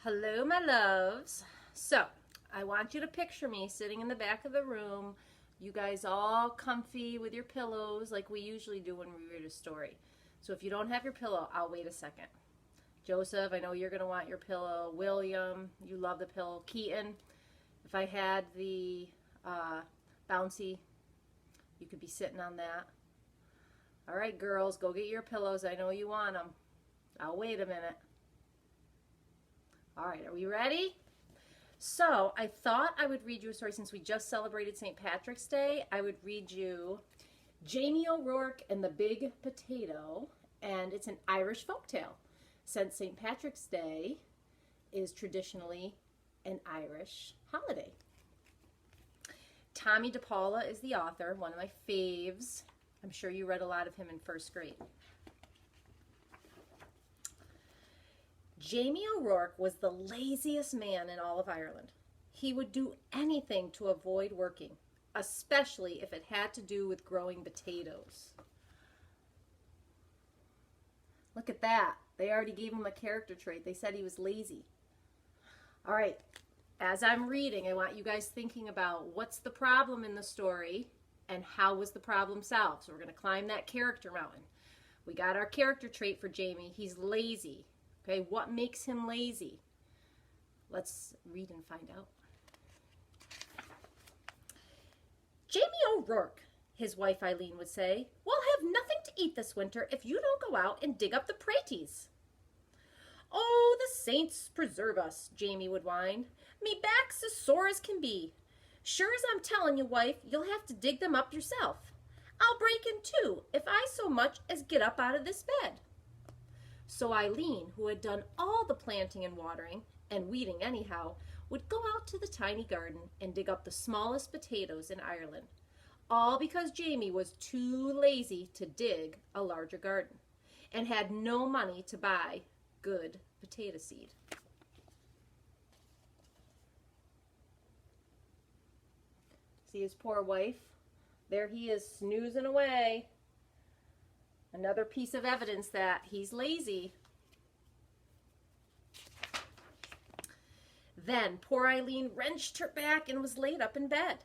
Hello, my loves. So, I want you to picture me sitting in the back of the room, you guys all comfy with your pillows like we usually do when we read a story. So if you don't have your pillow, I'll wait a second. Joseph, I know you're going to want your pillow. William, you love the pillow. Keaton, if I had the bouncy, you could be sitting on that. All right, girls, go get your pillows. I know you want them. I'll wait a minute. All right, are we ready? So I thought I would read you a story since we just celebrated St. Patrick's Day. I would read you Jamie O'Rourke and the Big Potato, and it's an Irish folktale since St. Patrick's Day is traditionally an Irish holiday. Tommy DePaula is the author, one of my faves. I'm sure you read a lot of him in first grade. Jamie O'Rourke was the laziest man in all of Ireland. He would do anything to avoid working, especially if it had to do with growing potatoes. Look at that. They already gave him a character trait. They said he was lazy. All right, as I'm reading, I want you guys thinking about what's the problem in the story and how was the problem solved. So we're going to climb that character mountain. We got our character trait for Jamie. He's lazy. Okay, what makes him lazy? Let's read and find out. Jamie O'Rourke, his wife Eileen would say, will have nothing to eat this winter if you don't go out and dig up the praties. Oh, the saints preserve us, Jamie would whine. Me back's as sore as can be. Sure as I'm telling you, wife, you'll have to dig them up yourself. I'll break in two if I so much as get up out of this bed. So Eileen, who had done all the planting and watering, and weeding anyhow, would go out to the tiny garden and dig up the smallest potatoes in Ireland, all because Jamie was too lazy to dig a larger garden, and had no money to buy good potato seed. See his poor wife? There he is, snoozing away. Another piece of evidence that he's lazy. Then poor Eileen wrenched her back and was laid up in bed.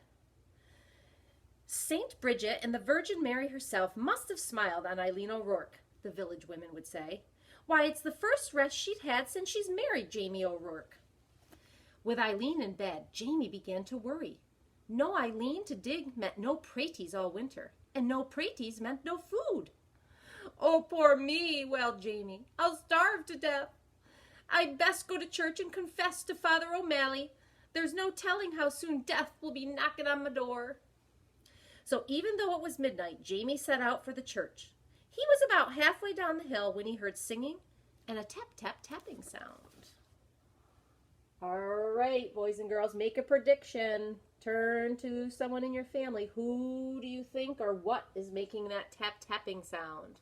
Saint Bridget and the Virgin Mary herself must have smiled on Eileen O'Rourke, the village women would say. Why, it's the first rest she'd had since she's married Jamie O'Rourke. With Eileen in bed, Jamie began to worry. No Eileen to dig meant no praties all winter, and no praties meant no food. Oh, poor me, wailed Jamie. I'll starve to death. I'd best go to church and confess to Father O'Malley. There's no telling how soon death will be knocking on my door. So even though it was midnight, Jamie set out for the church. He was about halfway down the hill when he heard singing and a tap-tap-tapping sound. All right, boys and girls, make a prediction. Turn to someone in your family. Who do you think or what is making that tap-tapping sound?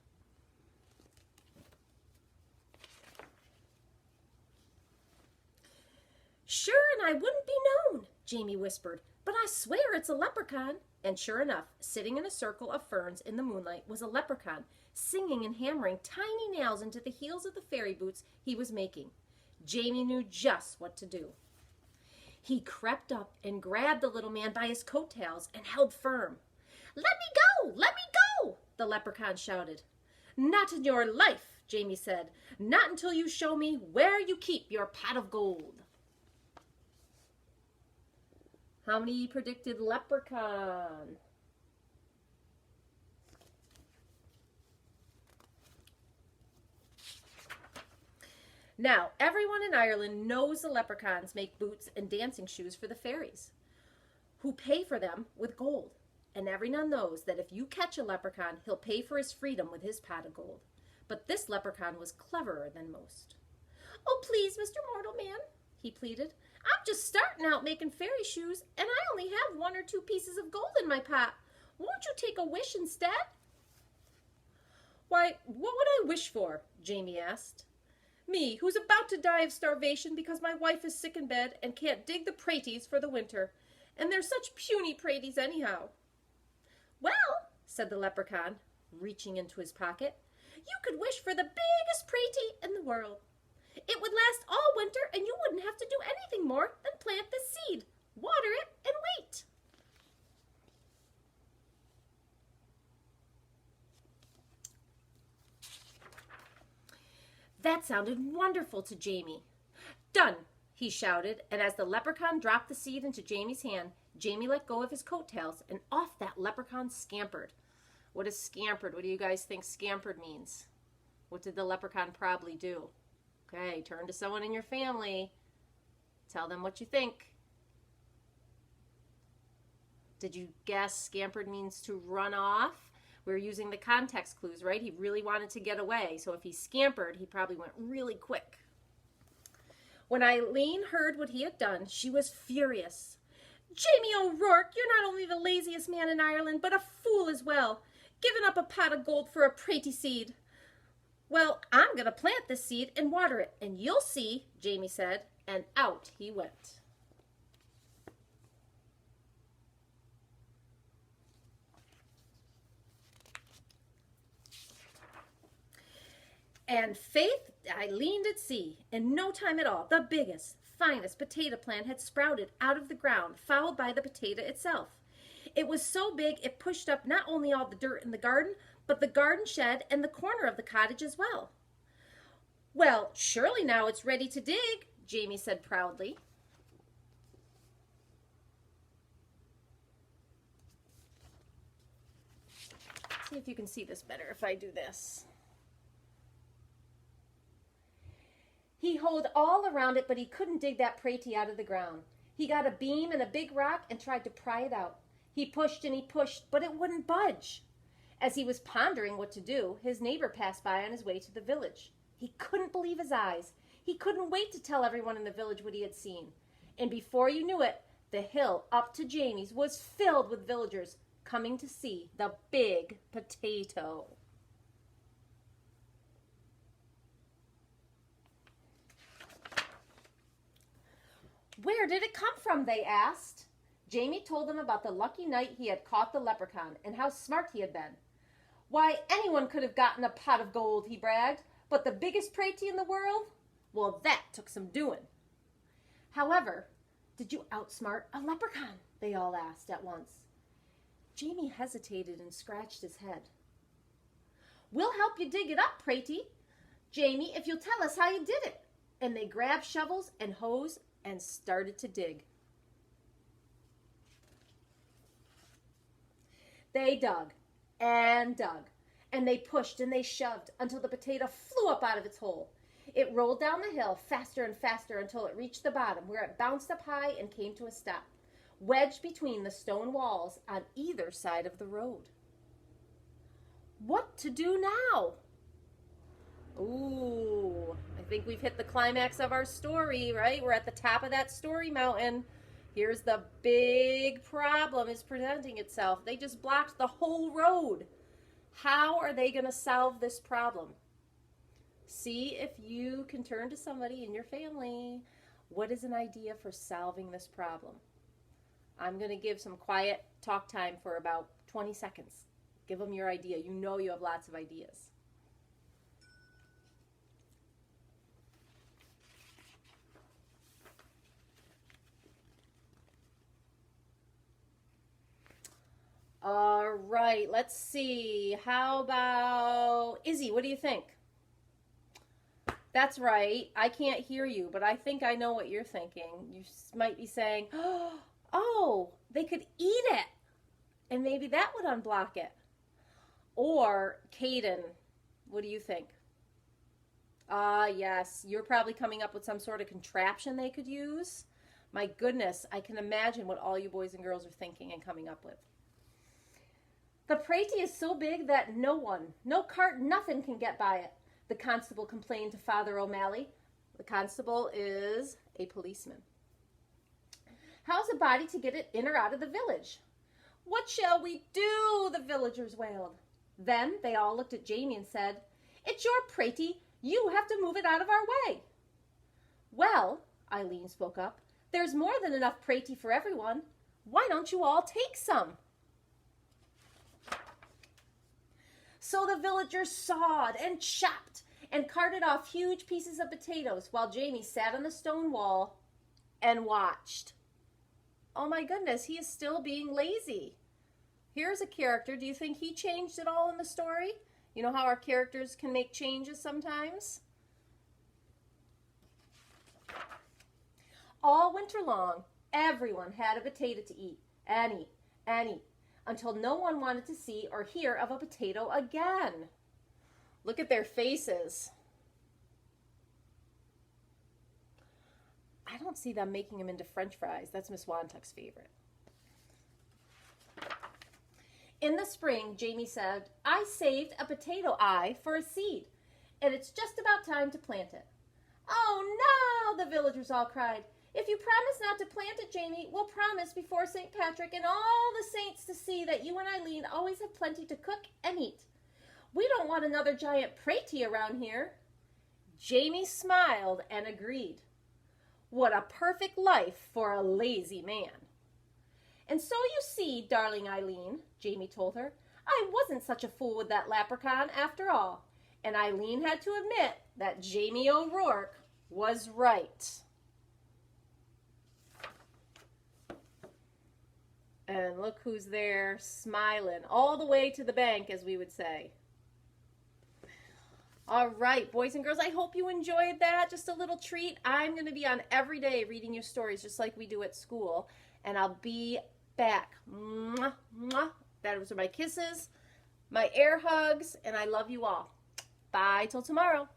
Sure, and I wouldn't be known, Jamie whispered, but I swear it's a leprechaun. And sure enough, sitting in a circle of ferns in the moonlight was a leprechaun, singing and hammering tiny nails into the heels of the fairy boots he was making. Jamie knew just what to do. He crept up and grabbed the little man by his coattails and held firm. Let me go! Let me go! The leprechaun shouted. Not in your life, Jamie said. Not until you show me where you keep your pot of gold. How many predicted leprechaun? Now, everyone in Ireland knows the leprechauns make boots and dancing shoes for the fairies, who pay for them with gold. And everyone knows that if you catch a leprechaun, he'll pay for his freedom with his pot of gold. But this leprechaun was cleverer than most. Oh, please, Mr. Mortal Man, he pleaded. I'm just starting out making fairy shoes, and I only have 1 or 2 pieces of gold in my pot. Won't you take a wish instead? Why, what would I wish for? Jamie asked. Me, who's about to die of starvation because my wife is sick in bed and can't dig the praties for the winter. And they're such puny praties anyhow. Well, said the leprechaun, reaching into his pocket, you could wish for the biggest pratie in the world. It would last all winter and you That sounded wonderful to Jamie. Done, he shouted, and as the leprechaun dropped the seed into Jamie's hand, Jamie let go of his coattails, and off that leprechaun scampered. What is scampered? What do you guys think scampered means? What did the leprechaun probably do? Okay, turn to someone in your family. Tell them what you think. Did you guess scampered means to run off? We're using the context clues, right? He really wanted to get away. So if he scampered, he probably went really quick. When Eileen heard what he had done, she was furious. Jamie O'Rourke, you're not only the laziest man in Ireland, but a fool as well. Giving up a pot of gold for a pratie seed. Well, I'm going to plant this seed and water it, and you'll see, Jamie said, and out he went. And Faith, Eileen did see, in no time at all, the biggest, finest potato plant had sprouted out of the ground, followed by the potato itself. It was so big it pushed up not only all the dirt in the garden, but the garden shed and the corner of the cottage as well. Well, surely now it's ready to dig, Jamie said proudly. See if you can see this better if I do this. He hoed all around it, but he couldn't dig that pratie out of the ground. He got a beam and a big rock and tried to pry it out. He pushed and he pushed, but it wouldn't budge. As he was pondering what to do, his neighbor passed by on his way to the village. He couldn't believe his eyes. He couldn't wait to tell everyone in the village what he had seen. And before you knew it, the hill up to Jamie's was filled with villagers coming to see the big potato. Where did it come from, they asked. Jamie told them about the lucky night he had caught the leprechaun and how smart he had been. Why, anyone could have gotten a pot of gold, he bragged, but the biggest pratie in the world? Well, that took some doing. However, did you outsmart a leprechaun? They all asked at once. Jamie hesitated and scratched his head. We'll help you dig it up, pratie. Jamie, if you'll tell us how you did it. And they grabbed shovels and hoes and started to dig. They dug, and they pushed and they shoved until the potato flew up out of its hole. It rolled down the hill faster and faster until it reached the bottom, where it bounced up high and came to a stop, wedged between the stone walls on either side of the road. What to do now? Ooh, I think we've hit the climax of our story, right? We're at the top of that story mountain. Here's the big problem is presenting itself. They just blocked the whole road. How are they going to solve this problem? See if you can turn to somebody in your family. What is an idea for solving this problem? I'm going to give some quiet talk time for about 20 seconds. Give them your idea. You know you have lots of ideas. All right, let's see. How about Izzy? What do you think? That's right. I can't hear you, but I think I know what you're thinking. You might be saying, oh, they could eat it, and maybe that would unblock it. Or Caden, what do you think? Yes, you're probably coming up with some sort of contraption they could use. My goodness, I can imagine what all you boys and girls are thinking and coming up with. The pratie is so big that no one, no cart, nothing can get by it, the constable complained to Father O'Malley. The constable is a policeman. How's a body to get it in or out of the village? What shall we do? The villagers wailed. Then they all looked at Jamie and said, it's your pratie. You have to move it out of our way. Well, Eileen spoke up, there's more than enough pratie for everyone. Why don't you all take some? So the villagers sawed and chopped and carted off huge pieces of potatoes while Jamie sat on the stone wall and watched. Oh my goodness, he is still being lazy. Here's a character. Do you think he changed at all in the story? You know how our characters can make changes sometimes? All winter long, everyone had a potato to eat, and eat, until no one wanted to see or hear of a potato again. Look at their faces. I don't see them making them into French fries. That's Miss Wantuck's favorite. In the spring, Jamie said, I saved a potato eye for a seed, and it's just about time to plant it. Oh no, the villagers all cried. If you promise not to plant it, Jamie, we'll promise before St. Patrick and all the saints to see that you and Eileen always have plenty to cook and eat. We don't want another giant pratie around here. Jamie smiled and agreed. What a perfect life for a lazy man. And so you see, darling Eileen, Jamie told her, I wasn't such a fool with that leprechaun after all. And Eileen had to admit that Jamie O'Rourke was right. And look who's there smiling all the way to the bank, as we would say. All right, boys and girls, I hope you enjoyed that. Just a little treat. I'm going to be on every day reading you stories just like we do at school. And I'll be back. Mwah, mwah. Those are my kisses, my air hugs, and I love you all. Bye till tomorrow.